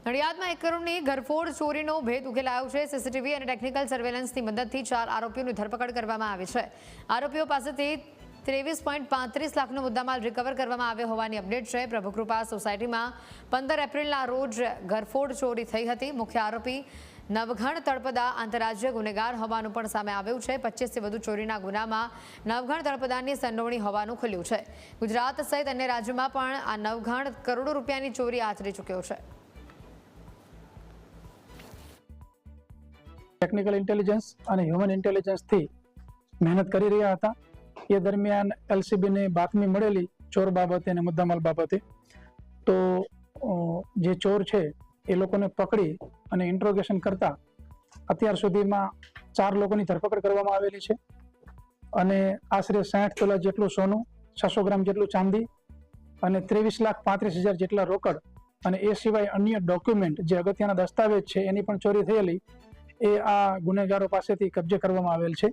નડિયાદમાં 1 કરોડની ઘરફોડ ચોરીનો ભેદ ઉકેલાયો છે। સીસીટીવી અને ટેકનિકલ સર્વેલન્સની મદદથી 4 આરોપીઓની ધરપકડ કરવામાં આવી છે। આરોપીઓ પાસેથી 23.35 લાખનો મુદ્દામાલ રિકવર કરવામાં આવ્યો હોવાની અપડેટ છે। પ્રભુકૃપા સોસાયટીમાં 15 એપ્રિલના રોજ ઘરફોડ ચોરી થઈ હતી। મુખ્ય આરોપી નવઘણ તળપદા આંતરરાજ્ય ગુનેગાર હોવાનું પણ સામે આવ્યું છે। 25થી વધુ ચોરીના ગુનામાં નવઘણ તળપદાની સંડોવણી હોવાનું ખુલ્યું છે। ગુજરાત સહિત અન્ય રાજ્યોમાં પણ આ નવઘણ કરોડો રૂપિયાની ચોરી આચરી ચૂક્યો છે। ટેકનિકલ ઇન્ટેલિજન્સ અને હ્યુમન ઇન્ટેલિજન્સથી મહેનત કરી રહ્યા હતા। એ દરમિયાન એલસીબીને બાતમી મળેલી ચોર બાબતે અને મુદ્દામાલ બાબતે, તો જે ચોર છે એ લોકોને પકડી અને ઇન્ટ્રોગેશન કરતા અત્યાર સુધીમાં 4 લોકોની ધરપકડ કરવામાં આવેલી છે અને આશરે 60 તોલા જેટલું સોનું, 600 ગ્રામ જેટલું ચાંદી અને 23,35,000 જેટલા રોકડ અને એ સિવાય અન્ય ડોક્યુમેન્ટ જે અગત્યના દસ્તાવેજ છે એની પણ ચોરી થયેલી એ આ ગુનેગારો પાસેથી કબજે કરવામાં આવેલ છે।